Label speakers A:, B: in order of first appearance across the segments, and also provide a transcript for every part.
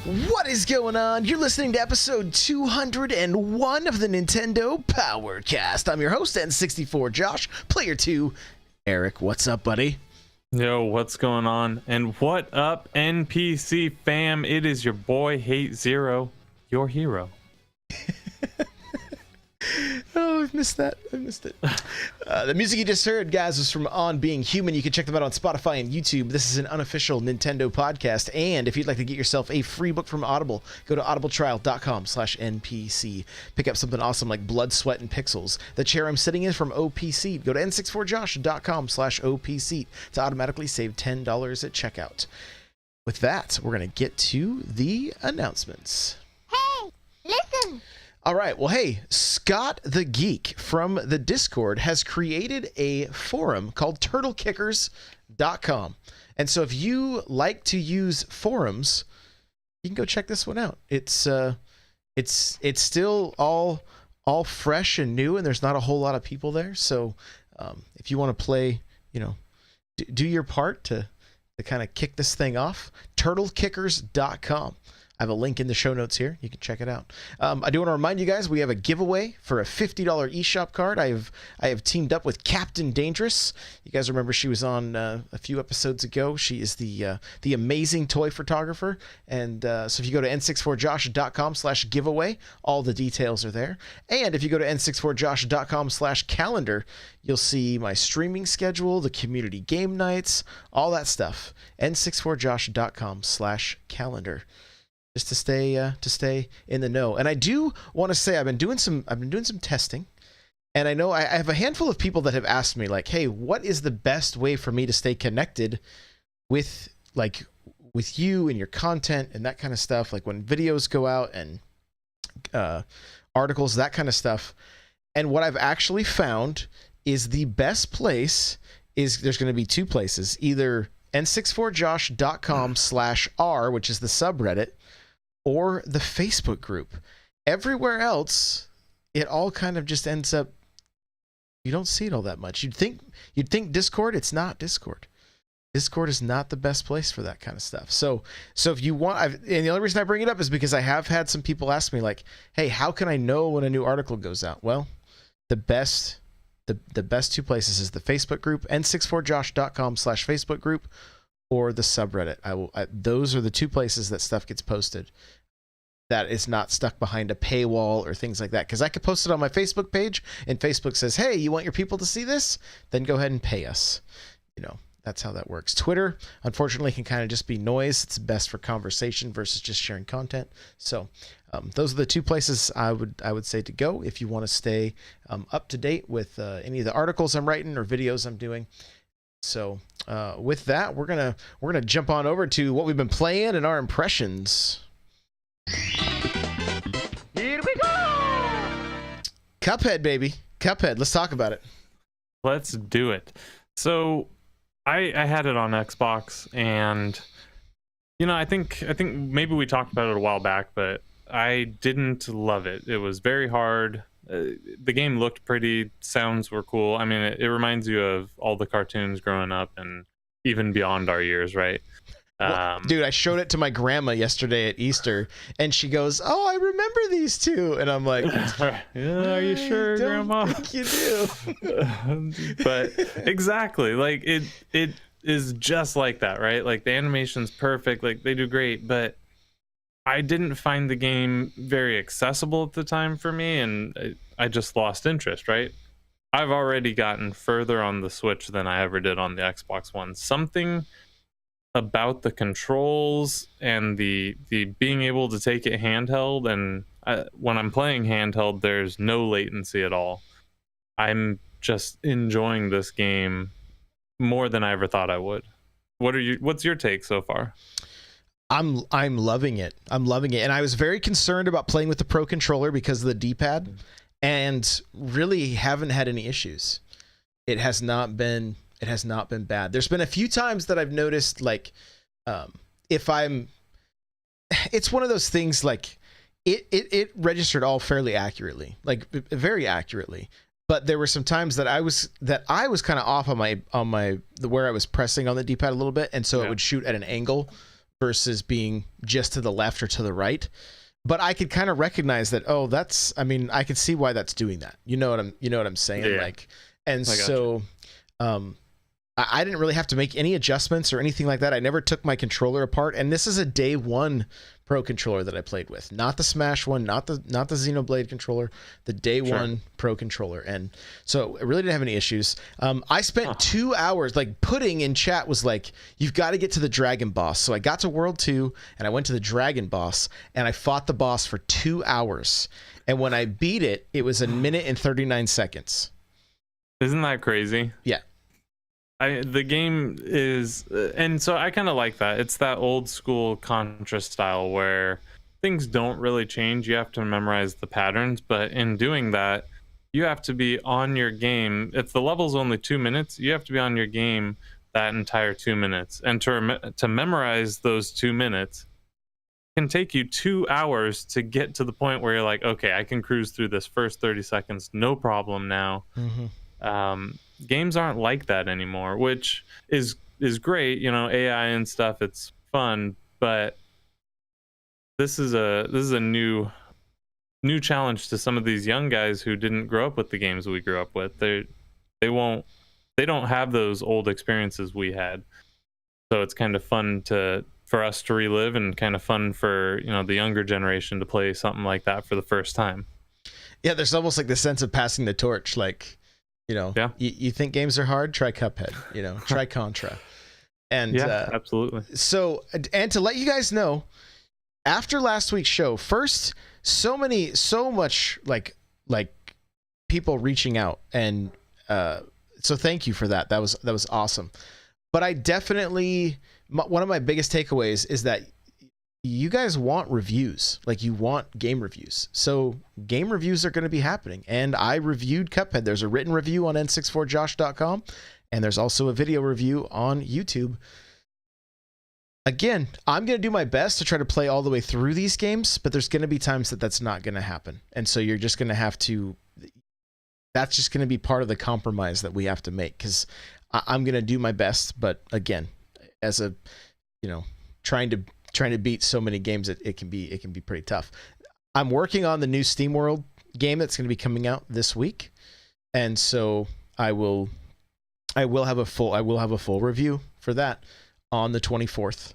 A: What is going on? You're listening to episode 201 of the Nintendo Powercast. I'm your host, N64 Josh, player 2, Eric. What's up, buddy?
B: Yo, what's going on? And what up, NPC fam? It is your boy, HateZero, your hero.
A: Oh, I missed that. I missed it. The music you just heard, guys, was from On Being Human. You can check them out on Spotify and YouTube. This is an unofficial Nintendo podcast. And if you'd like to get yourself a free book from Audible, go to audibletrial.com/NPC. Pick up something awesome like Blood, Sweat, and Pixels. The chair I'm sitting in is from OPC. Go to n64josh.com/OPC to automatically save $10 at checkout. With that, we're going to get to the announcements.
C: Hey, listen!
A: All right. Well, hey, Scott the Geek from the Discord has created a forum called turtlekickers.com. And so if you like to use forums, you can go check this one out. It's still all fresh and new, and there's not a whole lot of people there. So if you want to play, do your part to kind of kick this thing off, turtlekickers.com. I have a link in the show notes here. You can check it out. I do want to remind you guys we have a giveaway for a $50 eShop card. I have teamed up with Captain Dangerous. You guys remember she was on a few episodes ago. She is the amazing toy photographer. And so if you go to n64josh.com/giveaway, all the details are there. And if you go to n64josh.com/calendar, you'll see my streaming schedule, the community game nights, all that stuff. n64josh.com/calendar. Just to stay in the know. And I do want to say I've been doing some testing, and I know I have a handful of people that have asked me, like, hey, what is the best way for me to stay connected with you and your content and that kind of stuff, like when videos go out and articles, that kind of stuff. And what I've actually found is the best place is there's going to be two places, either n64josh.com/r, which is the subreddit, or the Facebook group. Everywhere else, it all kind of just ends up, you don't see it all that much. You'd think Discord, it's not Discord. Discord is not the best place for that kind of stuff. So if you want, and the only reason I bring it up is because I have had some people ask me, like, hey, how can I know when a new article goes out? Well, the best two places is the Facebook group, n64josh.com/Facebook group, or the subreddit. Those are the two places that stuff gets posted, that is not stuck behind a paywall or things like that. Because I could post it on my Facebook page, and Facebook says, hey, you want your people to see this? Then go ahead and pay us. That's how that works. Twitter, unfortunately, can kind of just be noise. It's best for conversation versus just sharing content. So those are the two places I would say to go if you want to stay up to date with any of the articles I'm writing or videos I'm doing. So with that, we're gonna jump on over to what we've been playing and our impressions.
C: Here we go!
A: Cuphead, baby. Cuphead. Let's talk about it.
B: Let's do it. So I had it on Xbox, and I think maybe we talked about it a while back, but I didn't love it. It was very hard. The game looked pretty, sounds were cool. I mean, it reminds you of all the cartoons growing up and even beyond our years, right?
A: Well, dude, I showed it to my grandma yesterday at Easter, and she goes, oh, I remember these two. And I'm like,
B: yeah, are you sure, Grandma?
A: I think you do.
B: But exactly, like it is just like that, right? Like the animation's perfect, like they do great, but I didn't find the game very accessible at the time for me, and I just lost interest, right? I've already gotten further on the Switch than I ever did on the Xbox One. Something about the controls and the being able to take it handheld, and when I'm playing handheld, there's no latency at all. I'm just enjoying this game more than I ever thought I would. What's your take so far?
A: I'm loving it. I'm loving it. And I was very concerned about playing with the Pro Controller because of the D-pad, and really haven't had any issues. It has not been bad. There's been a few times that I've noticed, like, it's one of those things, like it registered all fairly accurately, like very accurately. But there were some times that I was kind of off on my where I was pressing on the D-pad a little bit, and so it would shoot at an angle versus being just to the left or to the right. But I could kind of recognize that, oh, I could see why that's doing that. You know what I'm saying?
B: Yeah.
A: Like, and so, I didn't really have to make any adjustments or anything like that. I never took my controller apart, and this is a day one Pro controller that I played with, not the Smash one, not the Xenoblade controller, the day one Pro controller. And so I really didn't have any issues. I spent 2 hours, like Pudding in chat was like, you've got to get to the dragon boss. So I got to World 2 and I went to the dragon boss and I fought the boss for 2 hours. And when I beat it, it was 1 minute and 39 seconds.
B: Isn't that crazy?
A: Yeah.
B: The game is, and so I kind of like that. It's that old school Contra style where things don't really change. You have to memorize the patterns, but in doing that, you have to be on your game. If the level's only 2 minutes, you have to be on your game that entire 2 minutes. And to memorize those 2 minutes can take you 2 hours to get to the point where you're like, okay, I can cruise through this first 30 seconds, no problem now. Games aren't like that anymore, which is great. You know, AI and stuff, it's fun, but this is a new challenge to some of these young guys who didn't grow up with the games we grew up with. They don't have those old experiences we had, so it's kind of fun for us to relive, and kind of fun for, you know, the younger generation to play something like that for the first time.
A: Yeah, there's almost like the sense of passing the torch, like, you know, you think games are hard? Try Cuphead, you know, try Contra. And
B: yeah, absolutely.
A: So, and to let you guys know, after last week's show, first, so much like people reaching out, and so thank you for that. That was awesome. But I definitely, one of my biggest takeaways is that you guys want reviews, like you want game reviews. So game reviews are going to be happening. And I reviewed Cuphead. There's a written review on n64josh.com, and there's also a video review on YouTube. Again, I'm going to do my best to try to play all the way through these games, but there's going to be times that that's not going to happen. And so you're just going to have to, that's just going to be part of the compromise that we have to make, because I'm going to do my best. But again, as a, you know, trying to beat so many games, it can be pretty tough. I'm working on the new SteamWorld game that's going to be coming out this week, and so I will have a full review for that on the 24th.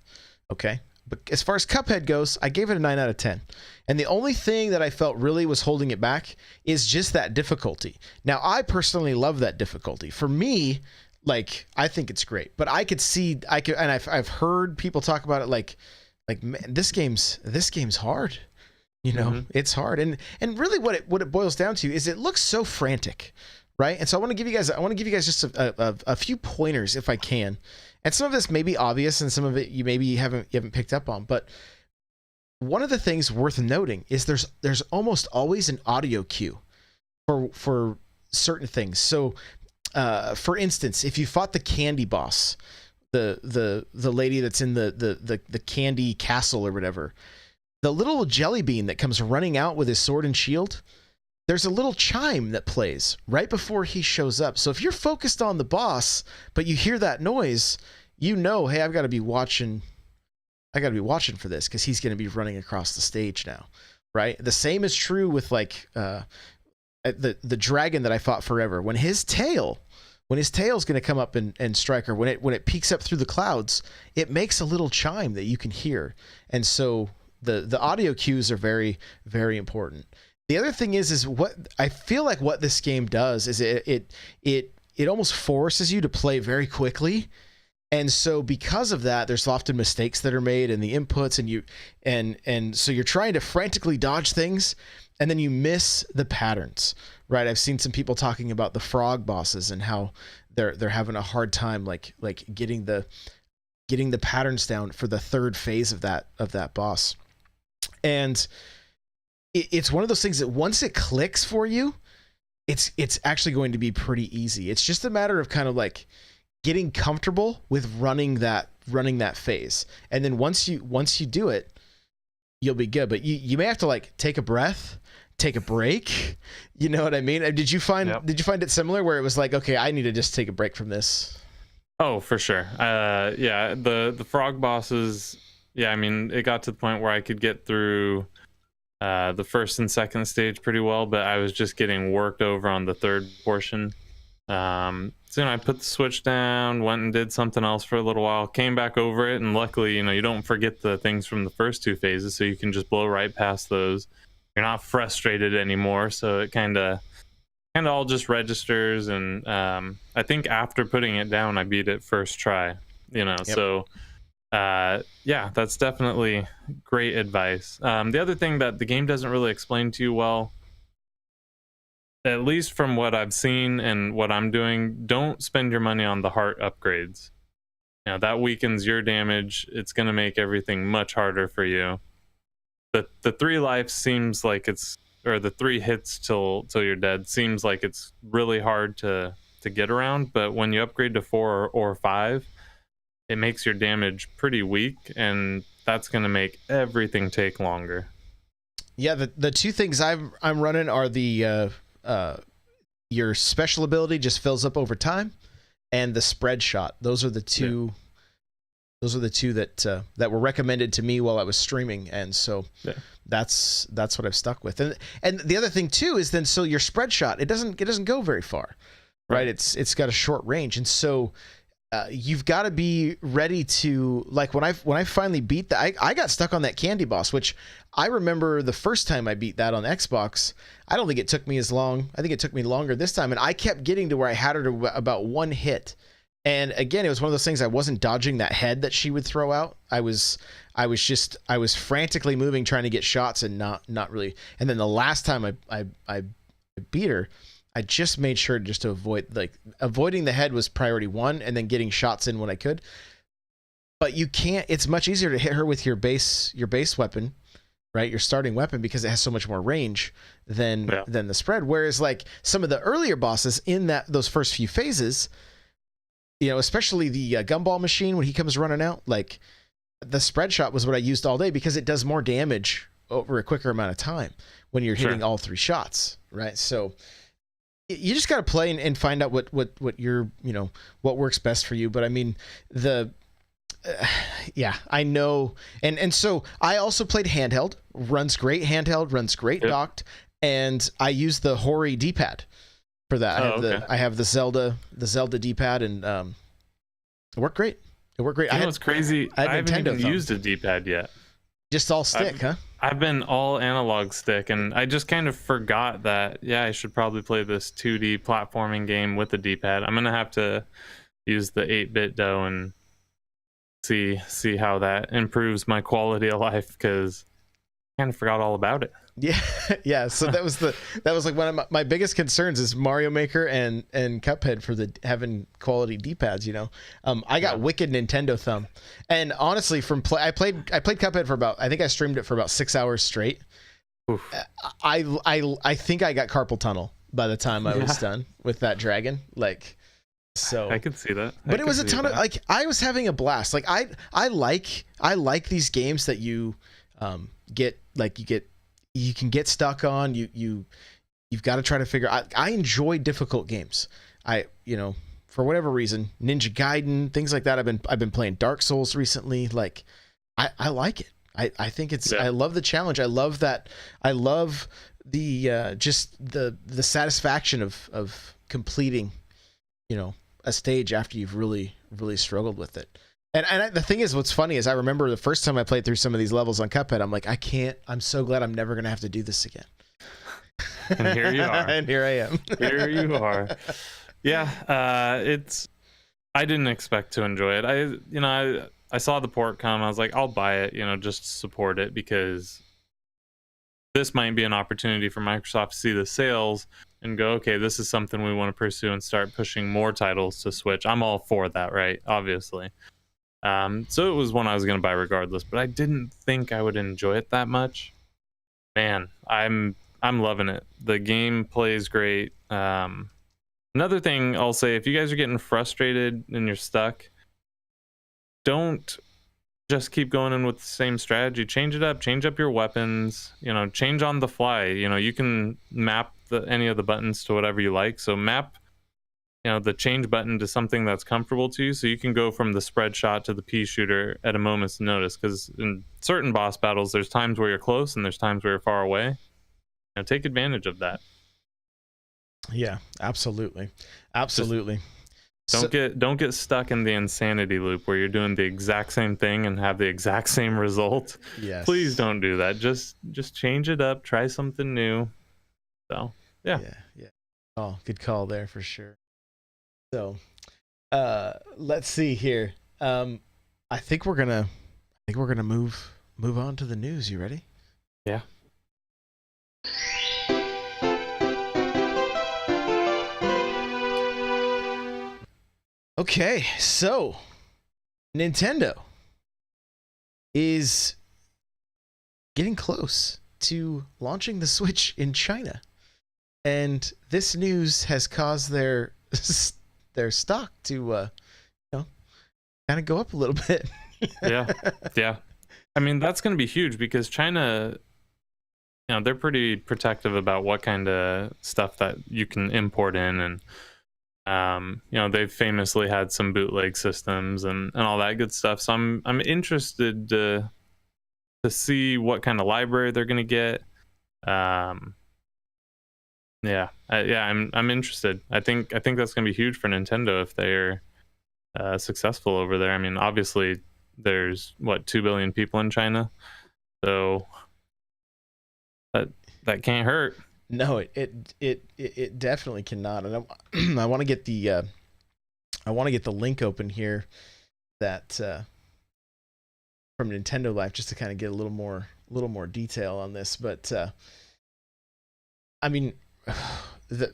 A: Okay, but as far as Cuphead goes, I gave it a 9 out of 10, and the only thing that I felt really was holding it back is just that difficulty. Now, I personally love that difficulty. For me, like, I think it's great, but and I've heard people talk about it like, man, this game's hard, you know. It's hard, and really what it boils down to is it looks so frantic, right? And so I want to give you guys just a few pointers if I can, and some of this may be obvious and some of it you maybe haven't picked up on, but one of the things worth noting is there's almost always an audio cue for certain things. So for instance, if you fought the candy boss, the lady that's in the candy castle or whatever, the little jelly bean that comes running out with his sword and shield, there's a little chime that plays right before he shows up. So if you're focused on the boss, but you hear that noise, you know, hey, I got to be watching for this, because he's going to be running across the stage now, right? The same is true with like the dragon that I fought forever. When his tail's going to come up and strike her, when it peeks up through the clouds, it makes a little chime that you can hear. And so the audio cues are very, very important. The other thing is what I feel like what this game does is it almost forces you to play very quickly. And so because of that, there's often mistakes that are made in the inputs, and so you're trying to frantically dodge things, and then you miss the patterns, right? I've seen some people talking about the frog bosses and how they're having a hard time like getting the patterns down for the third phase of that boss. And it's one of those things that once it clicks for you, it's actually going to be pretty easy. It's just a matter of kind of like getting comfortable with running that phase. And then once you do it, you'll be good. But you may have to like take a breath, take a break. You know what I mean? Did you find it similar where it was like, okay, I need to just take a break from this?
B: Oh, for sure. Yeah, the frog bosses, yeah, I mean, it got to the point where I could get through the first and second stage pretty well, but I was just getting worked over on the third portion. So I put the Switch down, went and did something else for a little while, came back over it, and luckily, you don't forget the things from the first two phases, so you can just blow right past those. You're not frustrated anymore, so it kind of all just registers. And I think after putting it down, I beat it first try.
A: Yep.
B: So yeah, that's definitely great advice. The other thing that the game doesn't really explain to you well, at least from what I've seen and what I'm doing, don't spend your money on the heart upgrades. That weakens your damage. It's going to make everything much harder for you. The 3 life seems like it's, or the 3 hits till you're dead seems like it's really hard to get around. But when you upgrade to 4 or 5, it makes your damage pretty weak, and that's going to make everything take longer.
A: Yeah, the two things I'm running are the your special ability just fills up over time, and the spread shot. Those are the two. Yeah. Those are the two that were recommended to me while I was streaming, and so that's what I've stuck with. And the other thing too is then, so your spread shot, it doesn't go very far, right? It's got a short range, and so you've got to be ready to, like, when I finally beat that, I got stuck on that candy boss, which I remember the first time I beat that on Xbox. I don't think it took me as long. I think it took me longer this time, and I kept getting to where I had her to about 1 hit. And again, it was one of those things, I wasn't dodging that head that she would throw out. I was frantically moving, trying to get shots, and not really. And then the last time I beat her, I just made sure just to avoiding the head was priority 1, and then getting shots in when I could. But you can't, it's much easier to hit her with your base weapon, right? Your starting weapon, because it has so much more range than the spread. Whereas like some of the earlier bosses in those first few phases, especially the gumball machine, when he comes running out, like, the spread shot was what I used all day, because it does more damage over a quicker amount of time when you're hitting all 3 shots, right? So you just got to play and find out what your, what works best for you. But I mean, I know. And so I also played handheld, runs great handheld, runs great docked. And I use the Hori D-pad for that. I have the Zelda D-pad, and it worked great. It worked great.
B: What's crazy? I haven't even used a D-pad yet.
A: Just all stick, huh?
B: I've been all analog stick, and I just kind of forgot that, I should probably play this 2D platforming game with the D-pad. I'm going to have to use the 8-bit dough and see how that improves my quality of life, because I kind of forgot all about it.
A: Yeah. So that was like one of my biggest concerns is Mario Maker and Cuphead for having quality D-pads. I got wicked Nintendo thumb, and honestly, I played Cuphead for about, I think I streamed it for about 6 hours straight. Oof. I think I got carpal tunnel by the time I was done with that dragon. Like, so
B: I could see that.
A: But it was a ton of, like, I was having a blast. Like, I like these games that you you can get stuck on. You've got to try to figure out. I enjoy difficult games. For whatever reason, Ninja Gaiden, things like that. I've been playing Dark Souls recently. Like, I like it. I think it's, I love the challenge. I love that. I love the just the satisfaction of completing, a stage after you've really, really struggled with it. And the thing is, what's funny is I remember the first time I played through some of these levels on Cuphead, I'm like, I'm so glad I'm never going to have to do this again.
B: And here you are.
A: And here I am.
B: Here you are. Yeah. I didn't expect to enjoy it. I saw the port come. I was like, I'll buy it, just to support it, because this might be an opportunity for Microsoft to see the sales and go, okay, this is something we want to pursue and start pushing more titles to Switch. I'm all for that, right? Obviously. So it was one I was going to buy regardless, but I didn't think I would enjoy it that much. Man, I'm loving it. The game plays great. Another thing I'll say, if you guys are getting frustrated and you're stuck, don't just keep going in with the same strategy. Change it up. Change up your weapons. Change on the fly. You can map any of the buttons to whatever you like. So map the change button to something that's comfortable to you, so you can go from the spread shot to the pea shooter at a moment's notice. Because in certain boss battles, there's times where you're close and there's times where you're far away. Take advantage of that.
A: Yeah, absolutely.
B: Don't get stuck in the insanity loop where you're doing the exact same thing and have the exact same result.
A: Yes.
B: Please don't do that. Just change it up, try something new. So yeah.
A: Oh, good call there for sure. So let's see here. I think we're gonna move on to the news. You ready?
B: Yeah.
A: Okay, so Nintendo is getting close to launching the Switch in China, and this news has caused their stock to kind of go up a little bit.
B: yeah. I mean, that's going to be huge because China, they're pretty protective about what kind of stuff that you can import in, and they've famously had some bootleg systems and all that good stuff. So I'm interested to see what kind of library they're going to get. I'm interested. I think that's going to be huge for Nintendo if they're successful over there. I mean, obviously there's 2 billion people in China, so that can't hurt.
A: No, it definitely cannot. And I want to get the link open here that from Nintendo Life, just to kind of get a little more detail on this. But I mean, the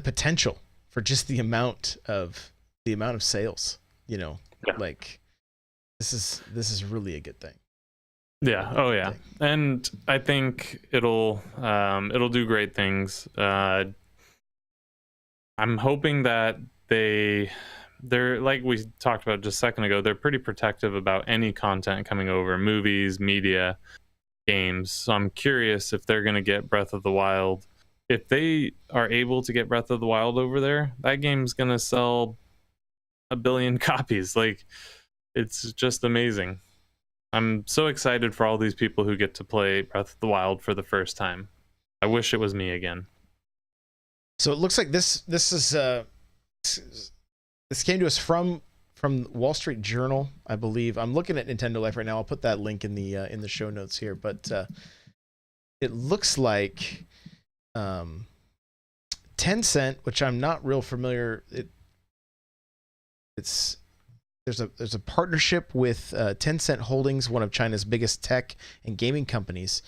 A: potential for just the amount of sales, like this is really a good thing.
B: Yeah. Oh yeah. And I think it'll do great things. I'm hoping that they're, like we talked about just a second ago, they're pretty protective about any content coming over, movies, media, games. So I'm curious if they're going to get Breath of the Wild. If they are able to get Breath of the Wild over there, that game's going to sell 1 billion copies. Like, it's just amazing. I'm so excited for all these people who get to play Breath of the Wild for the first time. I wish it was me again.
A: So it looks like this came to us from Wall Street Journal, I believe. I'm looking at Nintendo Life right now. I'll put that link in the show notes here. But it looks like Tencent, which I'm not real familiar. There's a partnership with Tencent Holdings, one of China's biggest tech and gaming companies.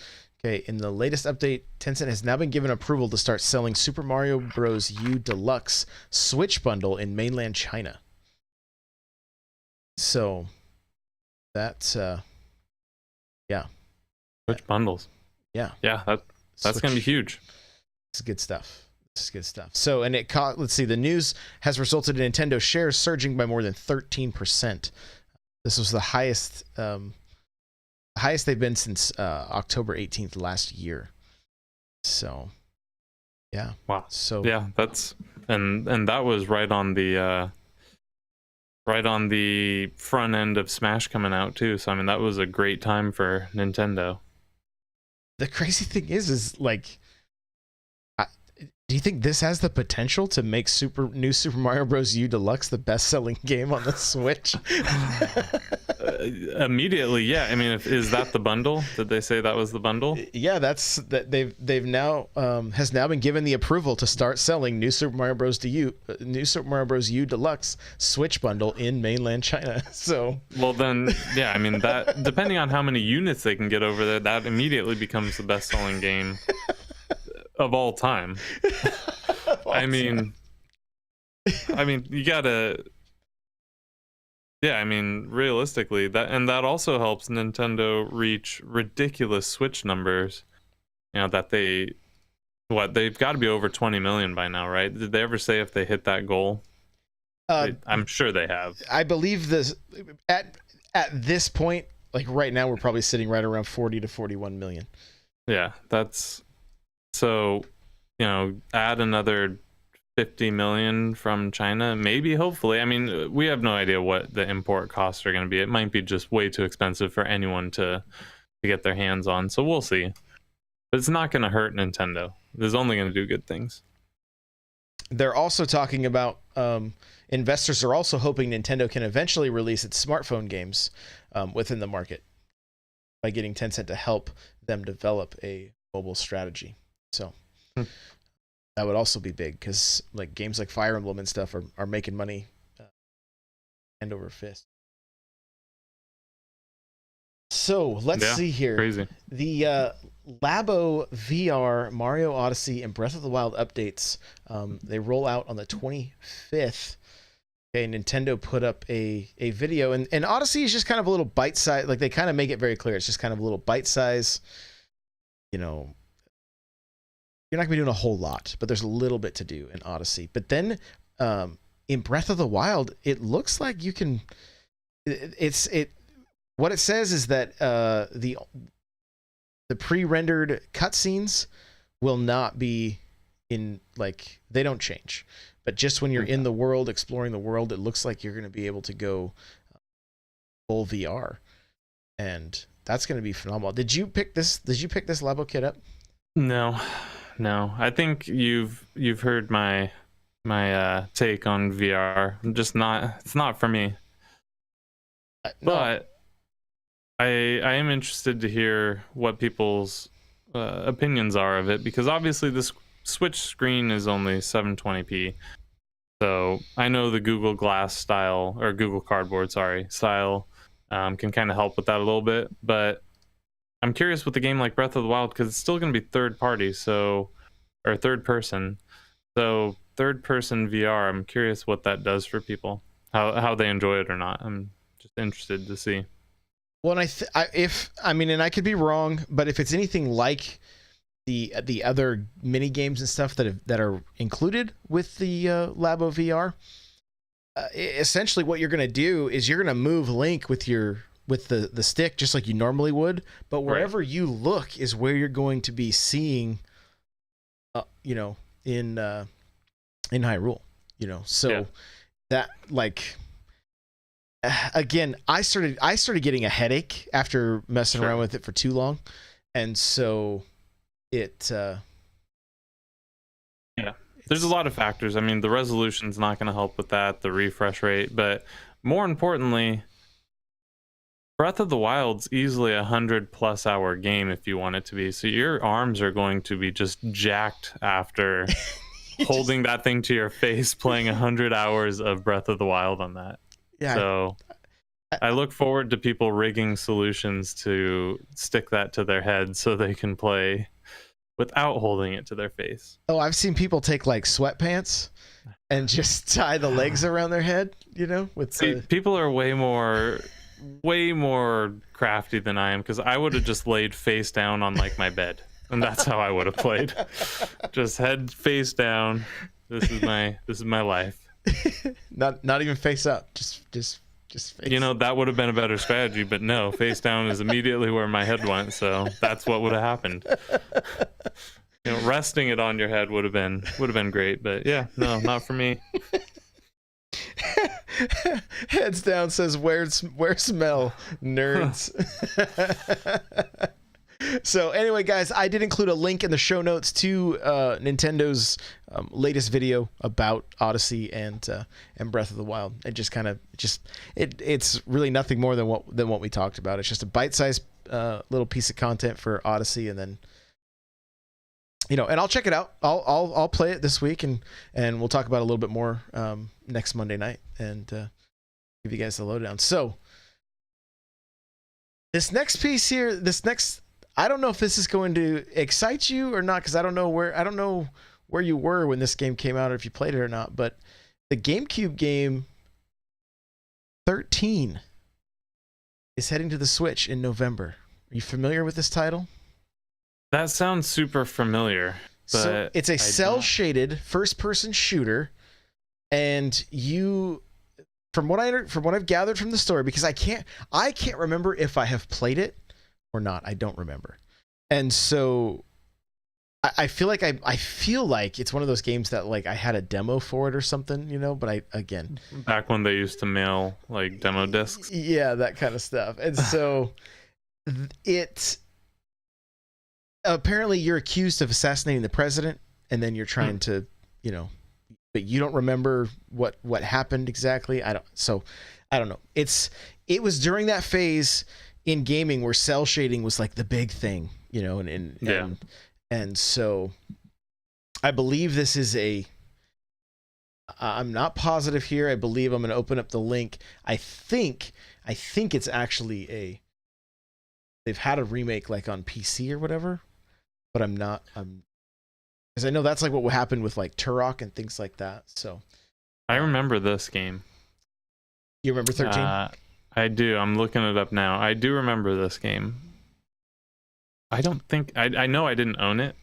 A: Okay, in the latest update, Tencent has now been given approval to start selling Super Mario Bros. U Deluxe Switch bundle in mainland China. So that's
B: Switch bundles.
A: Yeah,
B: that's gonna be huge.
A: It's good stuff. So, and let's see, the news has resulted in Nintendo shares surging by more than 13%. This was the highest they've been since October 18th last year. So, yeah.
B: Wow.
A: So
B: yeah, that's and that was right on the front end of Smash coming out too. So I mean, that was a great time for Nintendo.
A: The crazy thing is like, do you think this has the potential to make New Super Mario Bros. U Deluxe the best-selling game on the Switch?
B: Immediately, yeah. I mean, is that the bundle? Did they say that was the bundle?
A: Yeah, they've now has now been given the approval to start selling New Super Mario Bros. U Deluxe Switch bundle in mainland China. So, well then,
B: yeah. I mean, that depending on how many units they can get over there, that immediately becomes the best-selling game of all time. I mean, you gotta. Yeah, I mean, realistically, that also helps Nintendo reach ridiculous Switch numbers. That they've got to be over 20 million by now, right? Did they ever say if they hit that goal? I'm sure they have.
A: I believe this at this point, like right now, we're probably sitting right around 40 to 41 million.
B: Yeah, that's so. Add another 50 million from China, maybe, hopefully. I mean, we have no idea what the import costs are going to be. It might be just way too expensive for anyone to get their hands on, so we'll see. But it's not going to hurt Nintendo. It's only going to do good things.
A: They're also talking about investors are also hoping Nintendo can eventually release its smartphone games within the market by getting Tencent to help them develop a mobile strategy. So that would also be big, because like games like Fire Emblem and stuff are making money hand over fist. So let's see here. Crazy. The Labo VR, Mario Odyssey, and Breath of the Wild updates, they roll out on the 25th. Okay, Nintendo put up a video, and Odyssey is just kind of a little bite size. Like, they kind of make it very clear. It's just kind of a little bite size. You know, you're not gonna be doing a whole lot, but there's a little bit to do in Odyssey. But then in Breath of the Wild, it looks like you can. What it says is that the pre-rendered cutscenes will not be in, like, they don't change. But just when you're in the world, exploring the world, it looks like you're going to be able to go full VR, and that's going to be phenomenal. Did you pick this Labo kit up? No. I think you've heard my take on VR. I'm just not. It's not for me. No.
B: But I am interested to hear what people's opinions are of it, because obviously this Switch screen is only 720p. So I know the Google Glass style, or Google Cardboard, style, can kind of help with that a little bit. But I'm curious with a game like Breath of the Wild, because it's still going to be third party, or third person. So third person VR, I'm curious what that does for people, how they enjoy it or not. I'm just interested to see.
A: Well, and I could be wrong, but if it's anything like the other mini games and stuff that are included with the Labo VR, essentially what you're going to do is you're going to move Link with the stick just like you normally would, but wherever you look is where you're going to be seeing, in Hyrule, so that, like. Again, I started getting a headache after messing around with it for too long, and so there's
B: a lot of factors. I mean, the resolution's not going to help with that, the refresh rate, but more importantly, Breath of the Wild's easily 100+ hour game if you want it to be. So your arms are going to be just jacked after holding that thing to your face, playing 100 hours of Breath of the Wild on that. Yeah, so I look forward to people rigging solutions to stick that to their head so they can play without holding it to their face.
A: Oh, I've seen people take like sweatpants and just tie the legs around their head,
B: people are way more crafty than I am, because I would have just laid face down on like my bed, and that's how I would have played. Just head face down. This is my life.
A: not even face up, just face.
B: That would have been a better strategy, but no, face down is immediately where my head went, so that's what would have happened. Resting it on your head would have been great, but yeah, no, not for me.
A: Heads down says where smell, nerds. So anyway, guys, I did include a link in the show notes to Nintendo's latest video about Odyssey and Breath of the Wild. It just it's really nothing more than what we talked about. It's just a bite-sized little piece of content for Odyssey, and then and I'll check it out. I'll play it this week, and we'll talk about it a little bit more next Monday night, and give you guys the lowdown. So this next piece here, I don't know if this is going to excite you or not, because I don't know where you were when this game came out, or if you played it or not. But the GameCube game XIII is heading to the Switch in November. Are you familiar with this title?
B: That sounds super familiar. But
A: so it's a cel-shaded first-person shooter, and from what I've gathered from the story, because I can't remember if I have played it or not. I don't remember. And so I feel like I feel like it's one of those games that like I had a demo for it or something, you know, but
B: Back when they used to mail like demo discs.
A: yeah, that kind of stuff. And so it apparently you're accused of assassinating the president, and then you're trying to, you know, but you don't remember what happened exactly. I don't know. It was during that phase in gaming where cell shading was like the big thing, you know, and so I believe this is I'm not positive here. I believe I'm going to open up the link. I think it's actually they've had a remake like on PC or whatever, but because I know that's like what happened with like Turok and things like that. So
B: I remember this game.
A: You remember 13?
B: I do. I'm looking it up now. I do remember this game. I don't think I know I didn't own it,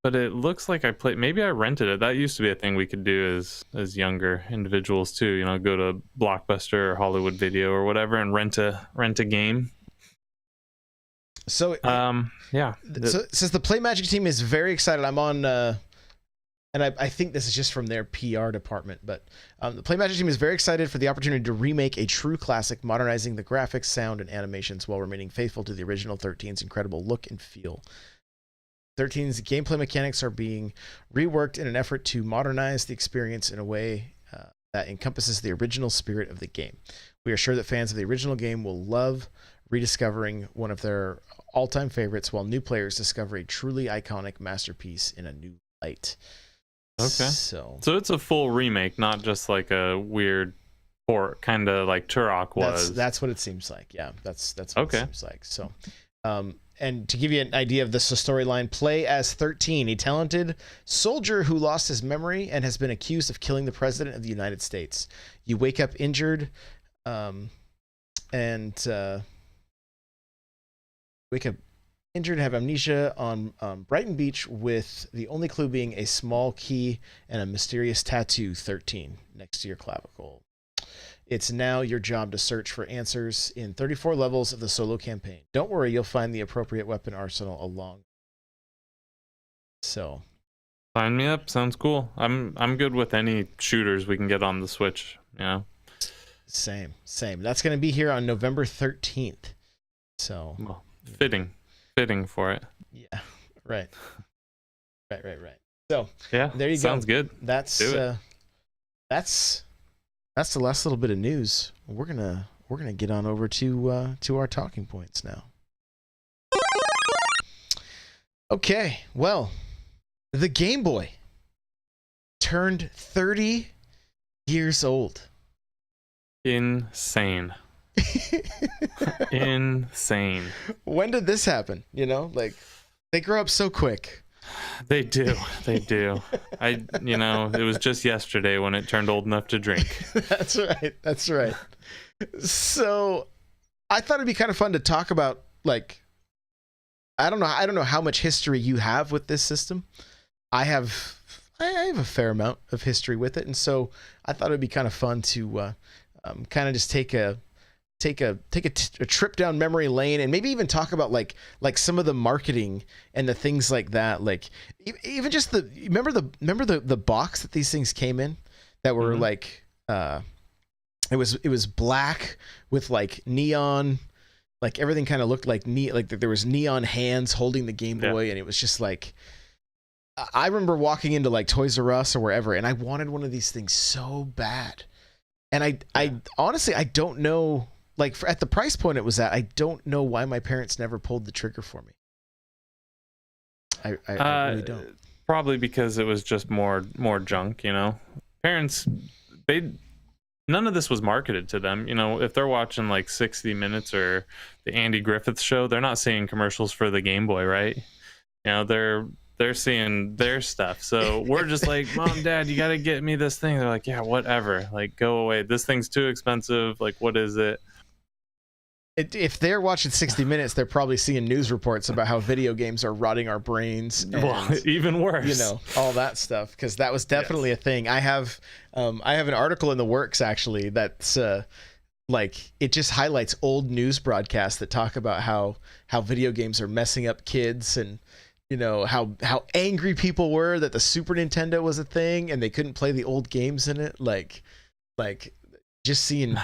B: but it looks like I played. Maybe I rented it. That used to be a thing we could do as younger individuals too. You know, go to Blockbuster or Hollywood Video or whatever and rent a game.
A: So
B: yeah.
A: So since the Play Magic team is very excited, I'm on, and I think this is just from their PR department, but the Play Magic team is very excited for the opportunity to remake a true classic, modernizing the graphics, sound, and animations while remaining faithful to the original 13's incredible look and feel. 13's gameplay mechanics are being reworked in an effort to modernize the experience in a way that encompasses the original spirit of the game. We are sure that fans of the original game will love rediscovering one of their all-time favorites, while new players discover a truly iconic masterpiece in a new light.
B: Okay.
A: So
B: it's a full remake, not just like a weird port, kind of like Turok was.
A: That's what it seems like. Yeah, that's what it seems like. So, and to give you an idea of this storyline, play as 13, a talented soldier who lost his memory and has been accused of killing the president of the United States. You wake up injured, and have amnesia on Brighton Beach, with the only clue being a small key and a mysterious tattoo 13 next to your clavicle. It's now your job to search for answers in 34 levels of the solo campaign. Don't worry, you'll find the appropriate weapon arsenal along. So,
B: sign me up. Sounds cool. I'm good with any shooters we can get on the Switch. You know.
A: Same. That's going to be here on November 13th. So,
B: well, fitting for it.
A: Yeah. Right. So,
B: yeah,
A: there you go.
B: Sounds good.
A: That's the last little bit of news. We're gonna get on over to our talking points now. Okay, well, the Game Boy turned 30 years old.
B: Insane. Insane.
A: When did this happen? You know, like, they grow up so quick.
B: They do. It was just yesterday when it turned old enough to drink.
A: That's right. So I thought it'd be kind of fun to talk about, like, I don't know how much history you have with this system. I have a fair amount of history with it, and so I thought it'd be kind of fun to kind of just take a trip down memory lane, and maybe even talk about like some of the marketing and the things like that. Like even just remember the box that these things came in that were like it was black with like neon, like everything kind of looked like like there was neon hands holding the Game Boy, and it was just like, I remember walking into like Toys R Us or wherever, and I wanted one of these things so bad. And I honestly, I don't know, like at the price point it was at, I don't know why my parents never pulled the trigger for me. I really don't.
B: Probably because it was just more junk, you know. Parents, none of this was marketed to them. You know, if they're watching like 60 Minutes or the Andy Griffith Show, they're not seeing commercials for the Game Boy, right? You know, they're seeing their stuff. So we're just like, Mom, Dad, you got to get me this thing. They're like, yeah, whatever. Like, go away. This thing's too expensive. Like, what is it?
A: If they're watching 60 Minutes, they're probably seeing news reports about how video games are rotting our brains. And,
B: well, even worse.
A: You know, all that stuff, because that was definitely a thing. I have an article in the works, actually, that's like, it just highlights old news broadcasts that talk about how video games are messing up kids and you know, how angry people were that the Super Nintendo was a thing and they couldn't play the old games in it. Like just seeing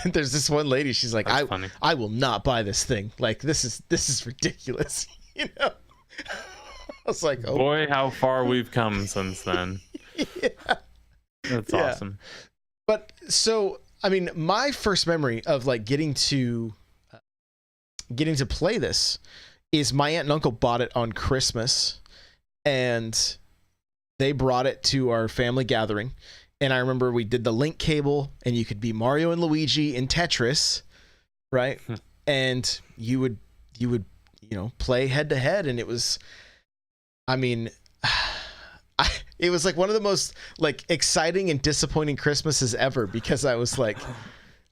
A: there's this one lady, she's like, I will not buy this thing. Like this is ridiculous. You know? I was like, oh
B: boy, how far we've come since then.
A: Yeah.
B: That's awesome.
A: But so, I mean, my first memory of like getting to play this is my aunt and uncle bought it on Christmas, and they brought it to our family gathering. And I remember we did the link cable, and you could be Mario and Luigi in Tetris, right? And you would play head to head, and it was, I mean, it was like one of the most like exciting and disappointing Christmases ever, because I was like,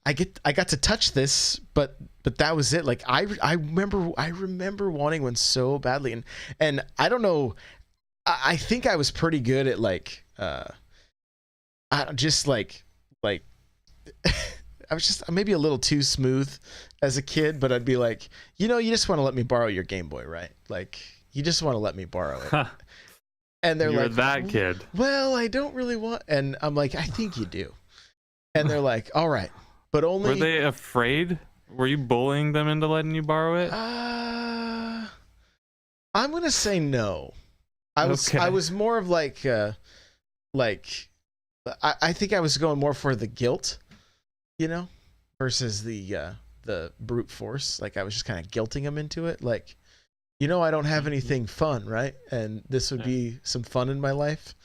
A: I got to touch this, but that was it. Like I remember wanting one so badly, and I don't know, I think I was pretty good at like I just like I was just maybe a little too smooth as a kid, but I'd be like, you just want to let me borrow your Game Boy, right? Like you just want to let me borrow it. And they're
B: You're
A: like,
B: that kid.
A: Well, I don't really want, and I'm like, I think you do. And they're like, all right, but only.
B: Were they afraid? Were you bullying them into letting you borrow it?
A: I'm gonna say no. I was more of like I think I was going more for the guilt, versus the brute force. Like I was just kind of guilting them into it. Like, I don't have anything fun, right? And this would be some fun in my life.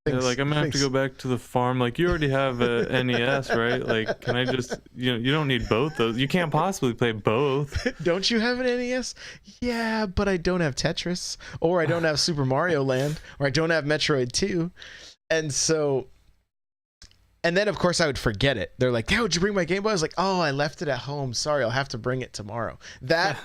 B: Like I'm gonna have to go back to the farm. Like you already have a NES, right? Like, can I just, you don't need both those. You can't possibly play both.
A: Don't you have an NES? Yeah, but I don't have Tetris, or I don't have Super Mario Land, or I don't have Metroid 2. And so, and then of course I would forget it. They're like, "Dad, would you bring my Game Boy?" I was like, "Oh, I left it at home. Sorry, I'll have to bring it tomorrow." That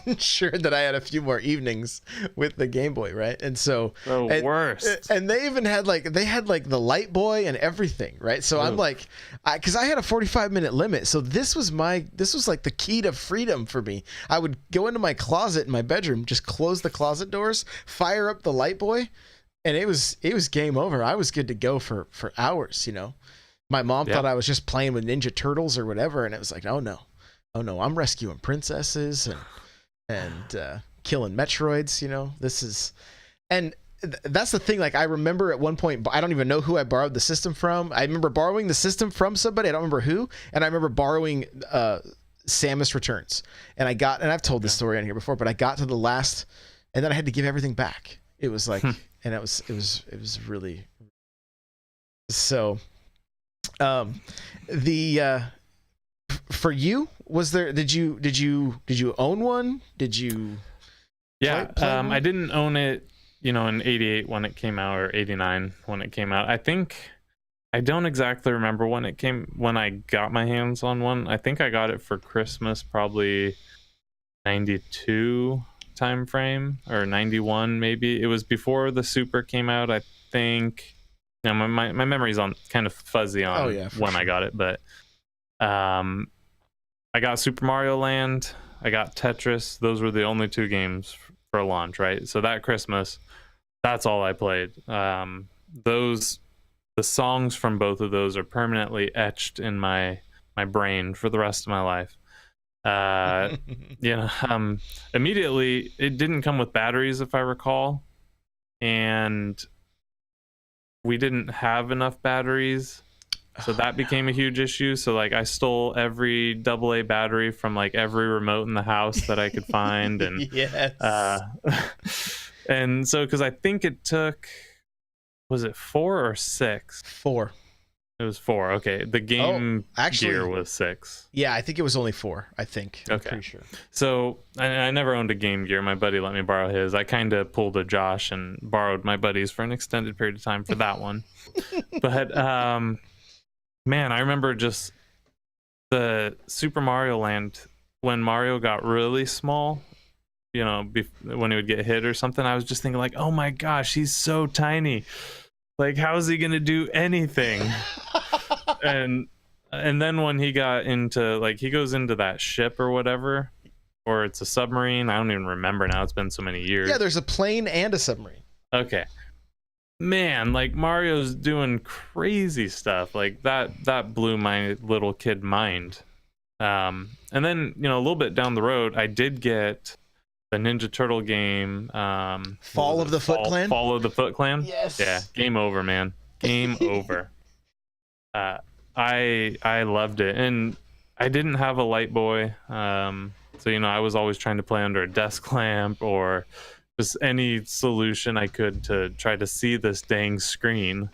A: ensured that I had a few more evenings with the Game Boy, right? And so
B: the worst.
A: And they even had the Light Boy and everything, right? So I'm like, because I had a 45-minute limit, so this was like the key to freedom for me. I would go into my closet in my bedroom, just close the closet doors, fire up the Light Boy. And it was game over. I was good to go for hours, My mom thought I was just playing with Ninja Turtles or whatever, and it was like, oh no, I'm rescuing princesses and killing Metroids, This is, and that's the thing. Like I remember at one point, I don't even know who I borrowed the system from. I remember borrowing the system from somebody. I don't remember who, and I remember borrowing Samus Returns, and I've told this story on here before, but I got to the last, and then I had to give everything back. It was like. And it was really so. For you, was there? Did you own one? Did you?
B: Yeah,
A: play one?
B: I didn't own it, in '88 when it came out, or '89 when it came out. I don't exactly remember when I got my hands on one. I think I got it for Christmas, probably '92. Time frame, or 91 maybe. It was before the Super came out, I think. My memory's on kind of fuzzy on when I got it, but I got Super Mario Land, I got Tetris. Those were the only two games for launch, right? So that Christmas, that's all I played. The songs from both of those are permanently etched in my brain for the rest of my life. Immediately it didn't come with batteries, if I recall, and we didn't have enough batteries, so that became a huge issue. So like I stole every AA battery from like every remote in the house that I could find, and
A: yes.
B: And so because I think it took, was it 4 or 6?
A: 4.
B: It was 4. Okay. The Game Gear was 6.
A: Yeah, I think it was only 4. I think.
B: Okay.
A: I'm pretty sure.
B: So I never owned a Game Gear. My buddy let me borrow his. I kind of pulled a Josh and borrowed my buddy's for an extended period of time for that one. But man, I remember just the Super Mario Land when Mario got really small. When he would get hit or something, I was just thinking like, oh my gosh, he's so tiny. Like, how is he gonna do anything? and then when he got into, like, he goes into that ship or whatever, or it's a submarine. I don't even remember now. It's been so many years.
A: Yeah, there's a plane and a submarine.
B: Okay. Man, like Mario's doing crazy stuff. Like that blew my little kid mind. And then, a little bit down the road, I did get the Ninja Turtle game.
A: Fall of the Foot Clan?
B: Fall of the Foot Clan?
A: Yes.
B: Yeah, game over, man. Game over. I loved it. And I didn't have a Light Boy. So, I was always trying to play under a desk lamp or just any solution I could to try to see this dang screen.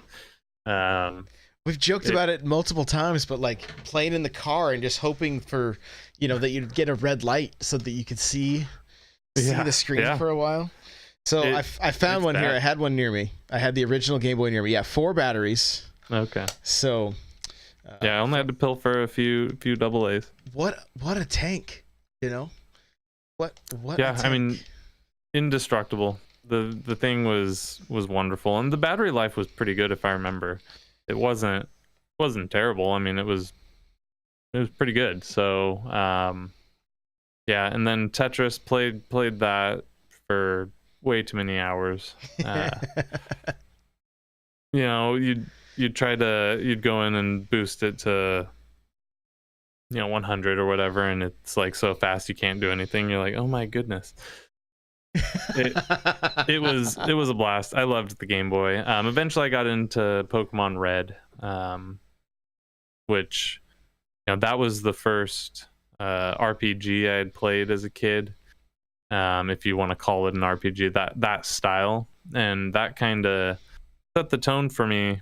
A: We've joked about it multiple times, but like playing in the car and just hoping for, that you'd get a red light so that you could see the screen for a while. So I found one here. I had one near me. I had the original Game Boy near me. Yeah, 4 batteries.
B: Okay.
A: So.
B: I only had to pilfer a few double A's.
A: What a tank, What?
B: Yeah, I mean, indestructible. The thing was wonderful, and the battery life was pretty good if I remember. It wasn't terrible. I mean, it was pretty good. So yeah, and then Tetris played that for way too many hours. You'd go in and boost it to 100 or whatever, and it's like so fast you can't do anything. You're like, oh my goodness. It was a blast. I loved the Game Boy. Eventually I got into Pokemon Red, which that was the first RPG I had played as a kid, if you want to call it an RPG, that style, and that kind of set the tone for me.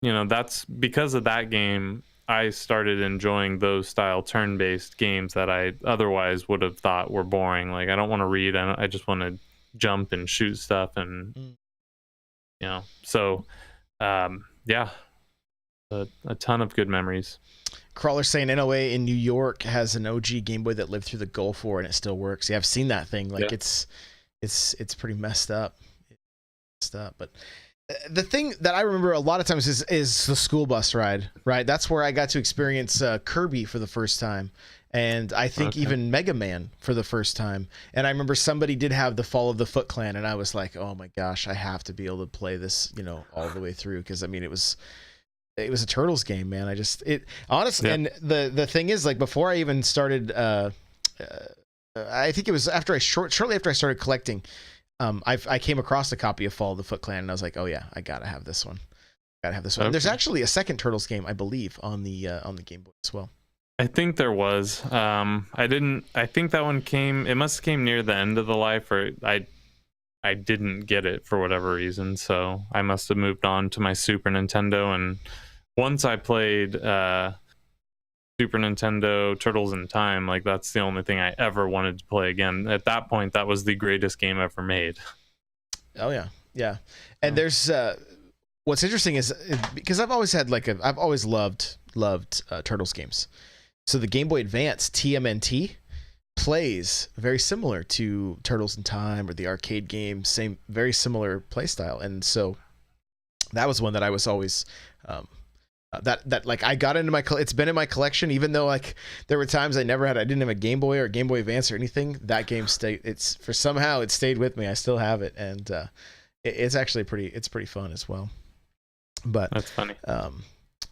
B: That's because of that game I started enjoying those style turn-based games that I otherwise would have thought were boring. Like, I don't want to read. I just want to jump and shoot stuff, and So, yeah, a ton of good memories.
A: Crawler saying NOA in New York has an OG Game Boy that lived through the Gulf War and it still works. Yeah, I've seen that thing. Like, it's pretty messed up. But the thing that I remember a lot of times is the school bus ride, right? That's where I got to experience Kirby for the first time, and I think even Mega Man for the first time. And I remember somebody did have the Fall of the Foot Clan, and I was like, oh my gosh, I have to be able to play this, all the way through, because I mean, it was a Turtles game, man. Honestly, and the thing is, like, before I even started, I think it was shortly after I started collecting. I came across a copy of Fall of the Foot Clan, and I was like, oh yeah, I gotta have this one. Okay. There's actually a second Turtles game, I believe, on the Game Boy as well.
B: I think there was. I think that one it must have came near the end of the life, or I didn't get it for whatever reason, so I must have moved on to my Super Nintendo. And once I played Super Nintendo Turtles in Time, like, that's the only thing I ever wanted to play again. At that point, that was the greatest game ever made.
A: Oh yeah. And there's what's interesting is, because I've always loved Turtles games. So the Game Boy Advance TMNT plays very similar to Turtles in Time or the arcade game, very similar play style. And so that was one that I was always that like I got into it's been in my collection, even though like there were times I didn't have a Game Boy or Game Boy Advance or anything. That game somehow it stayed with me. I still have it, and it's actually pretty fun as well. But
B: that's funny.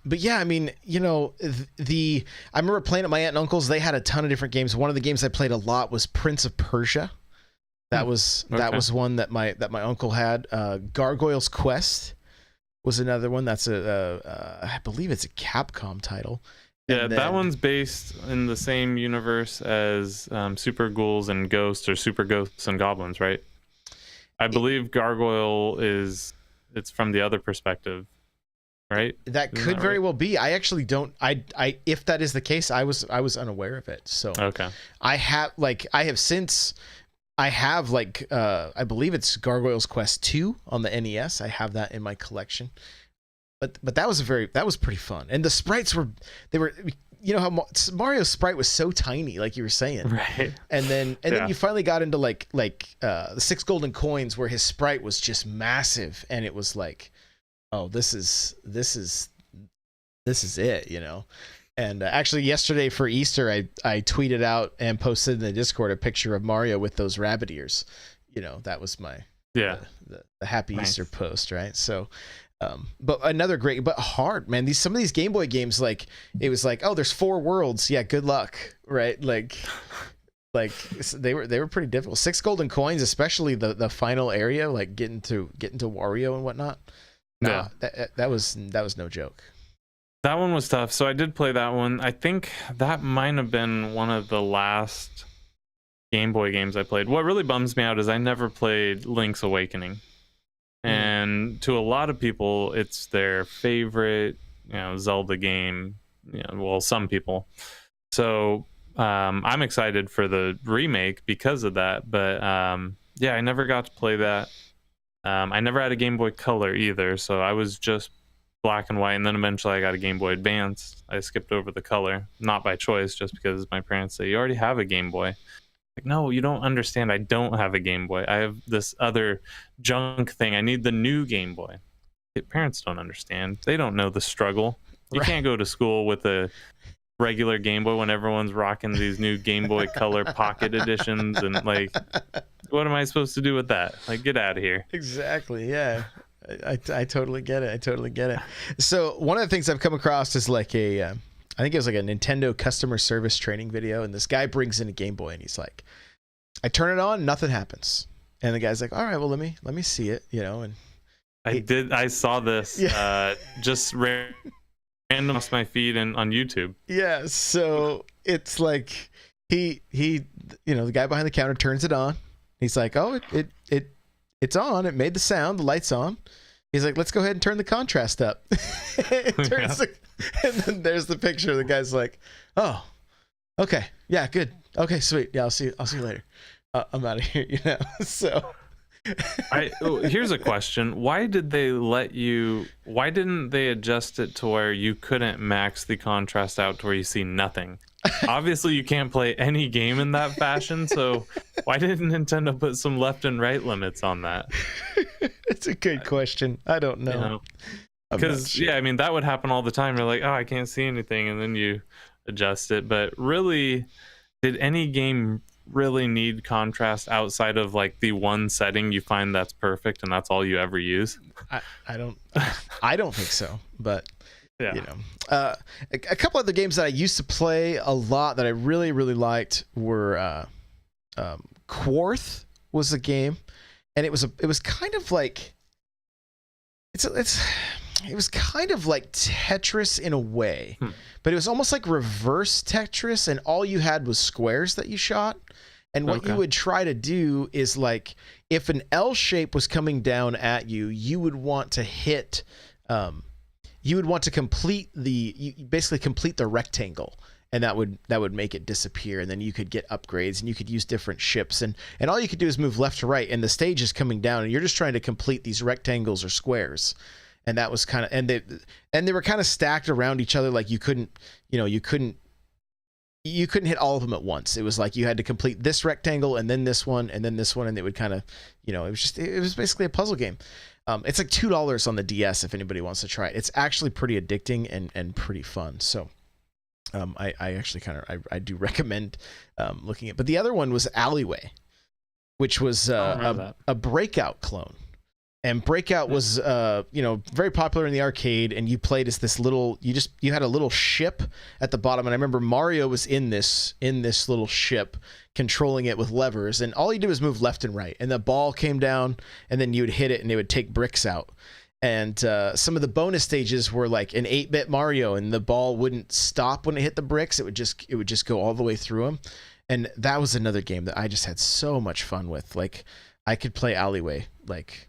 A: But yeah, I mean, I remember playing at my aunt and uncle's. They had a ton of different games. One of the games I played a lot was Prince of Persia. That was one that my uncle had. Gargoyle's Quest was another one. That's I believe it's a Capcom title.
B: Yeah, that one's based in the same universe as Super Ghouls and Ghosts, or Super Ghosts and Goblins, right? I believe Gargoyle it's from the other perspective, right?
A: That could very well be. I actually don't. I if that is the case, I was unaware of it. So
B: okay,
A: I have I believe it's Gargoyle's Quest 2 on the NES. I have that in my collection. But that was pretty fun. And the sprites were how Mario's sprite was so tiny, like you were saying.
B: Right.
A: And then you finally got into like the 6 golden coins, where his sprite was just massive, and it was like, oh, this is it, And actually, yesterday for Easter, I tweeted out and posted in the Discord a picture of Mario with those rabbit ears. That was my the happy Easter post, right? So, but another great, but hard, man. Some of these Game Boy games, like it was like, oh, there's 4 worlds. Yeah, good luck, right? Like they were pretty difficult. 6 golden coins, especially the final area, like getting to Wario and whatnot.
B: Yeah,
A: that was no joke.
B: That one was tough. So I did play that one. I think that might have been one of the last Game Boy games I played. What really bums me out is I never played Link's Awakening. And to a lot of people, it's their favorite, Zelda game. Well, some people. So I'm excited for the remake because of that. But yeah, I never got to play that. I never had a Game Boy Color either, so I was just black and white, and then eventually I got a Game Boy Advance. I skipped over the color, not by choice, just because my parents say, you already have a Game Boy. Like, no, you don't understand. I don't have a Game Boy. I have this other junk thing. I need the new Game Boy. Parents don't understand. They don't know the struggle. You can't go to school with a regular Game Boy when everyone's rocking these new Game Boy Color Pocket editions, and like, what am I supposed to do with that? Like, get out of here.
A: Exactly. Yeah. I totally get it. So one of the things I've come across is like I think it was like a Nintendo customer service training video, and this guy brings in a Game Boy and he's like, I turn it on, nothing happens. And the guy's like, all right, well, let me see it, and
B: I saw this just random off my feed and on YouTube.
A: Yeah, so it's like he the guy behind the counter turns it on. He's like, oh, it's on. It made the sound. The light's on. He's like, let's go ahead and turn the contrast up. And then there's the picture. The guy's like, oh, okay, yeah, good, okay, sweet, yeah, I'll see you later. I'm out of here. So.
B: Here's a question. Why didn't they adjust it to where you couldn't max the contrast out to where you see nothing? Obviously you can't play any game in that fashion, so why didn't Nintendo put some left and right limits on that?
A: It's a good question. I don't know.
B: Because sure. Yeah, I mean, that would happen all the time. You're like, oh, I can't see anything, and then you adjust it. But really, did any game really need contrast outside of like the one setting you find that's perfect and that's all you ever use?
A: I don't think so, but
B: yeah.
A: A couple other games that I used to play a lot that I really liked were Quarth was a game, and it was kind of like it was kind of like Tetris in a way, but it was almost like reverse Tetris, and all you had was squares that you shot. And what you would try to do is, like, if an L shape was coming down at you, you would want to hit, you would want to complete basically complete the rectangle, and that would make it disappear. And then you could get upgrades, and you could use different ships, and all you could do is move left to right, and the stage is coming down, and you're just trying to complete these rectangles or squares. And that was kind of, and they were kind of stacked around each other, like you couldn't hit all of them at once. It was like you had to complete this rectangle and then this one and then this one, and it would kind of, it was basically a puzzle game. It's like $2 on the DS if anybody wants to try it. It's actually pretty addicting and pretty fun. So I actually I do recommend looking at. But the other one was Alleyway, which was a Breakout clone. And Breakout was, very popular in the arcade, and you played as this little, you had a little ship at the bottom, and I remember Mario was in this little ship, controlling it with levers, and all you did was move left and right, and the ball came down, and then you would hit it, and it would take bricks out. And some of the bonus stages were like an 8-bit Mario, and the ball wouldn't stop when it hit the bricks; it would just go all the way through them. And that was another game that I just had so much fun with. Like, I could play Alleyway like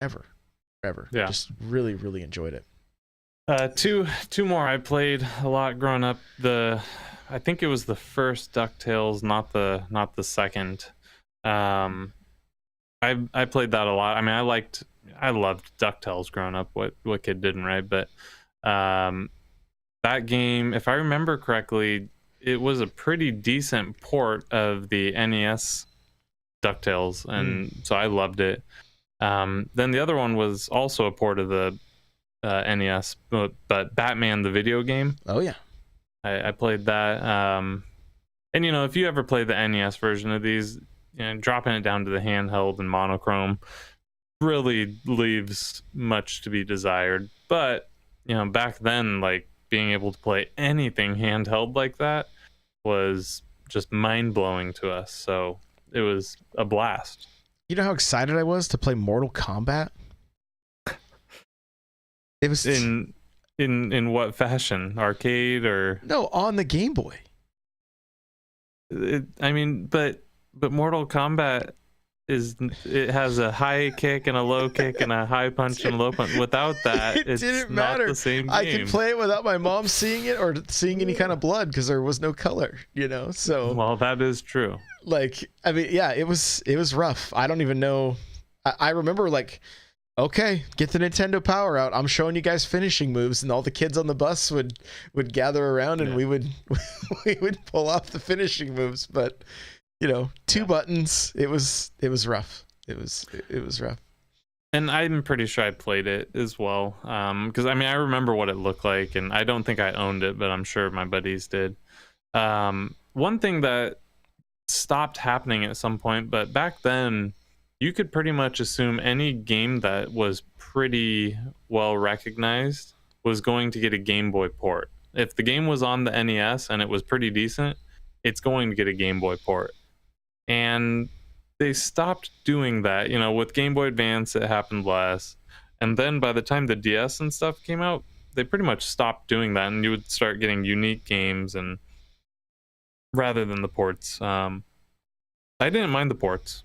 A: ever. Yeah, just really enjoyed it.
B: Two more I played a lot growing up. I think it was the first DuckTales, not the second. I played that a lot. I mean, I loved DuckTales growing up. What kid didn't, right? But that game, if I remember correctly, it was a pretty decent port of the NES DuckTales, and so I loved it. Then the other one was also a port of the NES, but Batman the video game.
A: Oh yeah.
B: I played that. And you know, if you ever play the NES version of these, you know, dropping it down to the handheld and monochrome really leaves much to be desired. But you know, back then, like being able to play anything handheld like that was just mind-blowing to us. So it was a blast.
A: You know how excited I was to play Mortal Kombat? It was
B: In what fashion? Arcade or
A: no, on the Game Boy.
B: I mean, but Mortal Kombat it has a high kick and a low kick and a high punch and low punch. Without that,
A: It
B: it's
A: didn't
B: not
A: matter.
B: the same game.
A: I could play it without my mom seeing it or seeing any kind of blood because there was no color, you know. So
B: Well, that is true.
A: like, I mean, yeah, it was rough. I don't even know. I remember like, okay, get the Nintendo Power out. I'm showing you guys finishing moves, and all the kids on the bus would gather around, and we would pull off the finishing moves. But you know, two buttons. It was rough. It was rough.
B: And I'm pretty sure I played it as well. Because I mean, I remember what it looked like, and I don't think I owned it, but I'm sure my buddies did. One thing that stopped happening at some point, but back then, you could pretty much assume any game that was pretty well recognized was going to get a Game Boy port. If the game was on the NES and it was pretty decent, it's going to get a Game Boy port. And they stopped doing that. You know, with Game Boy Advance, it happened less. And then by the time the DS and stuff came out, they pretty much stopped doing that, and you would start getting unique games and rather than the ports. I didn't mind the ports.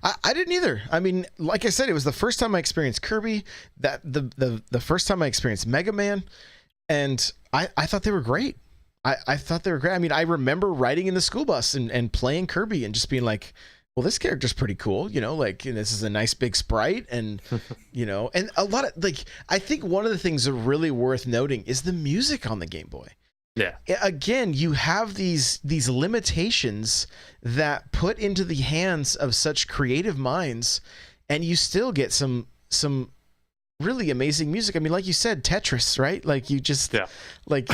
A: I didn't either. I mean, like I said, it was the first time I experienced Kirby, that the first time I experienced Mega Man, and I thought they were great. I thought they were great. I mean, I remember riding in the school bus and playing Kirby and just being like, well, this character's pretty cool, you know, like, and this is a nice big sprite, and you know, and a lot of like, I think one of the things that are really worth noting is the music on the Game Boy.
B: Yeah.
A: Again, you have these limitations that put into the hands of such creative minds, and you still get some really amazing music. I mean, like you said, Tetris, right? Like you just like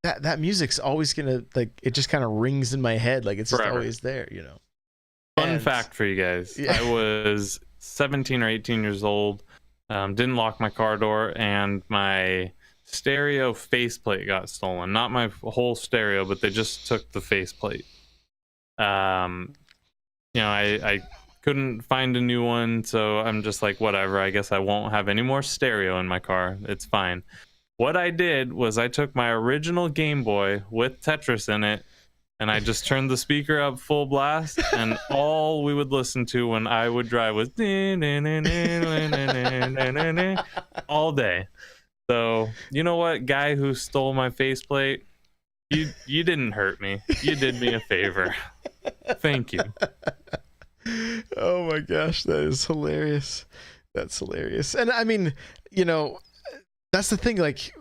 A: that music's always gonna, like, it just kind of rings in my head, like it's just
B: Forever.
A: always there, you know.
B: Fun fact for you guys.
A: Yeah.
B: I was 17 or 18 years old, didn't lock my car door, and my stereo faceplate got stolen. Not my whole stereo, but they just took the faceplate. You know, I couldn't find a new one, so I'm just like, whatever, I guess I won't have any more stereo in my car. It's fine. What I did was I took my original Game Boy with Tetris in it, and I just turned the speaker up full blast, and all we would listen to when I would drive was all day. So, you know what, guy who stole my faceplate, you didn't hurt me. You did me a favor. Thank you.
A: Oh my gosh, that is hilarious. That's hilarious. And I mean, you know, that's the thing, like,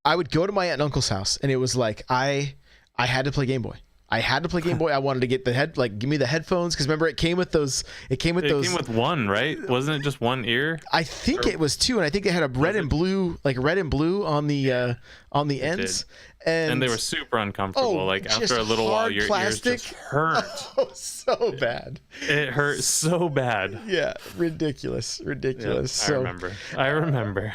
A: I would go to my aunt and uncle's house, and it was like I had to play Game Boy. I had to play Game Boy. I wanted to get give me the headphones, because remember, it came with
B: one, right? Wasn't it just one ear?
A: I think it was two, and I think it had a red and blue on the ends. And
B: they were super uncomfortable. Like after a little while, your ears just hurt.
A: Oh, so bad.
B: It hurt so bad.
A: Yeah, ridiculous.
B: Yeah,
A: So,
B: I remember.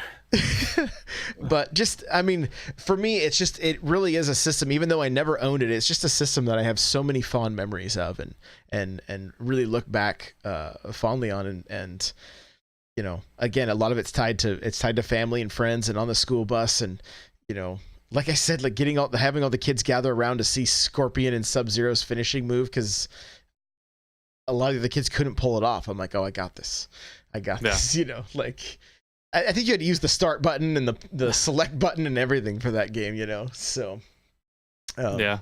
A: But just, I mean, for me, it really is a system. Even though I never owned it, it's just a system that I have so many fond memories of, and really look back fondly on, and you know, again, a lot of it's tied to family and friends, and on the school bus, and you know, like I said, like having all the kids gather around to see Scorpion and Sub-Zero's finishing move, because a lot of the kids couldn't pull it off. I'm like, oh, I got this, you know, like. I think you had to use the start button and the select button and everything for that game, you know. So,
B: yeah.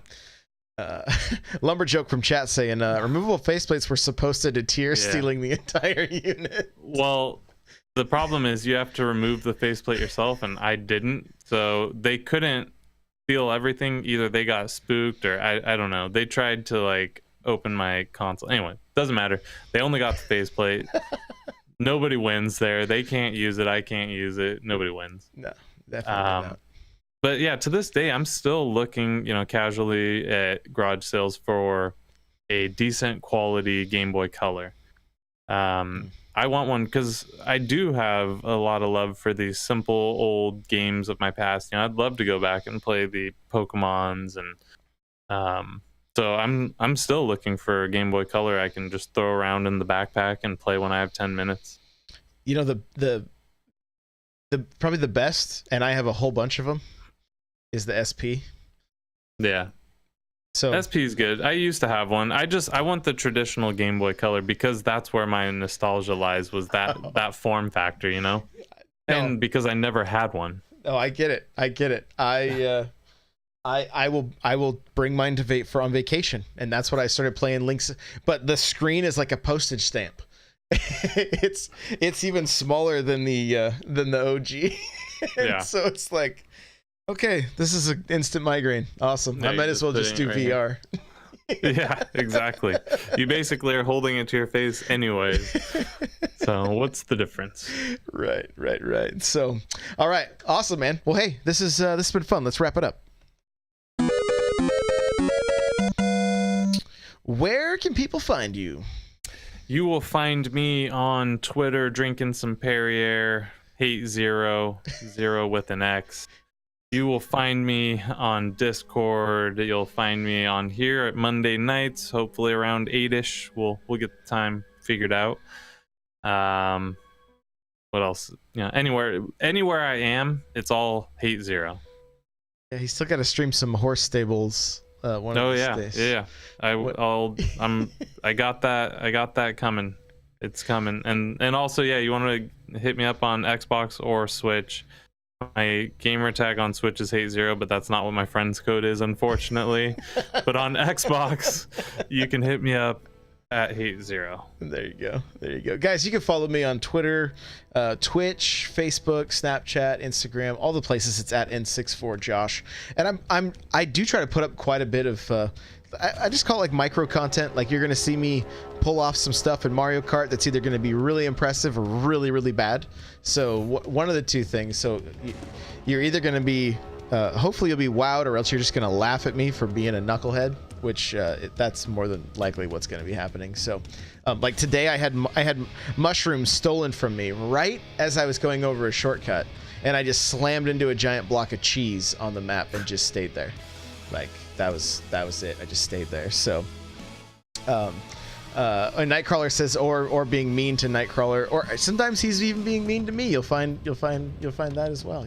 A: Lumberjoke from chat saying removable faceplates were supposed to deter stealing the entire unit.
B: Well, the problem is you have to remove the faceplate yourself, and I didn't, so they couldn't steal everything. Either they got spooked, or I don't know. They tried to like open my console. Anyway, doesn't matter. They only got the faceplate. Nobody wins there. They can't use it. I can't use it. Nobody wins.
A: No, definitely not.
B: But yeah, to this day, I'm still looking, casually at garage sales for a decent quality Game Boy Color. I want one because I do have a lot of love for these simple old games of my past. I'd love to go back and play the Pokemons, and so I'm still looking for a Game Boy Color I can just throw around in the backpack and play when I have 10 minutes.
A: The probably the best, and I have a whole bunch of them, is the SP.
B: Yeah.
A: So
B: SP is good. I used to have one. I want the traditional Game Boy Color because that's where my nostalgia lies, was that form factor, and because I never had one.
A: Oh, I get it. I will bring mine to on vacation, and that's what I started playing Link's. But the screen is like a postage stamp. it's even smaller than the OG.
B: Yeah.
A: So it's like, okay, this is an instant migraine. Awesome.
B: Yeah,
A: I might as well just do VR.
B: Yeah, exactly. You basically are holding it to your face anyways. So what's the difference?
A: Right. So, all right, awesome, man. Well, hey, this has been fun. Let's wrap it up. Where can people find you?
B: You will find me on Twitter drinking some Perrier, hate zero with an X. You will find me on Discord. You'll find me on here at Monday nights, hopefully around 8ish. We'll get the time figured out. What else? Anywhere I am, it's all hate zero.
A: Yeah, he's still got to stream some horse stables. One of these days.
B: Yeah. I got that coming. It's coming. And also, yeah, you want to hit me up on Xbox or Switch. My gamer tag on Switch is hate0, but that's not what my friend's code is, unfortunately. But on Xbox, you can hit me up at hate0.
A: There you go, guys. You can follow me on Twitter, Twitch, Facebook, Snapchat, Instagram, all the places. It's at N64Josh, and I do try to put up quite a bit of I just call it like micro content. Like, you're gonna see me pull off some stuff in Mario Kart that's either gonna be really impressive or really, really bad. So one of the two things. So you're either gonna be hopefully you'll be wowed, or else you're just gonna laugh at me for being a knucklehead, which that's more than likely what's gonna be happening. So like today, I had mushrooms stolen from me right as I was going over a shortcut, and I just slammed into a giant block of cheese on the map and just stayed there. Like, that was it. I just stayed there. So a Nightcrawler says, or being mean to Nightcrawler, or sometimes he's even being mean to me. You'll find that as well,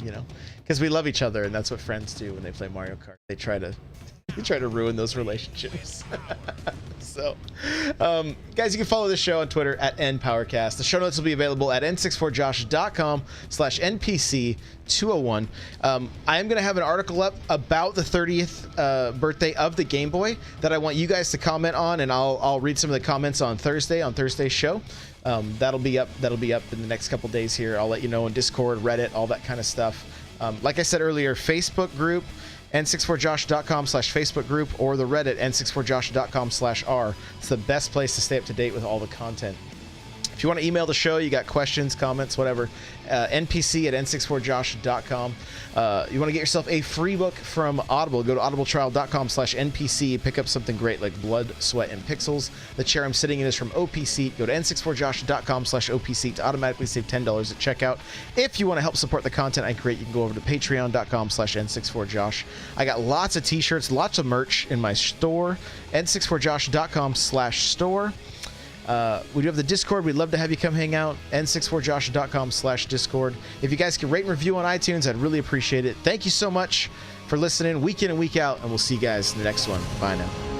A: because we love each other, and that's what friends do when they play Mario Kart. They try to ruin those relationships. So, guys, you can follow the show on Twitter at NPowerCast. The show notes will be available at n64josh.com/NPC201. I am going to have an article up about the 30th birthday of the Game Boy that I want you guys to comment on, and I'll read some of the comments on Thursday's show. That'll be up in the next couple days here. I'll let you know on Discord, Reddit, all that kind of stuff. Like I said earlier, Facebook group, n64josh.com/Facebook group, or the Reddit, n64josh.com/r. It's the best place to stay up to date with all the content. If you want to email the show, you got questions, comments, whatever, npc@n64josh.com. You want to get yourself a free book from Audible, go to audibletrial.com/npc, pick up something great like Blood, Sweat, and Pixels. The chair I'm sitting in is from OPC. Go to n64josh.com/OPC to automatically save $10 at checkout. If you want to help support the content I create, you can go over to patreon.com/n64josh. I got lots of t-shirts, lots of merch in my store, n64josh.com/store. We do have the Discord. We'd love to have you come hang out. n64josh.com/Discord. If you guys can rate and review on iTunes, I'd really appreciate it. Thank you so much for listening week in and week out, and we'll see you guys in the next one. Bye now.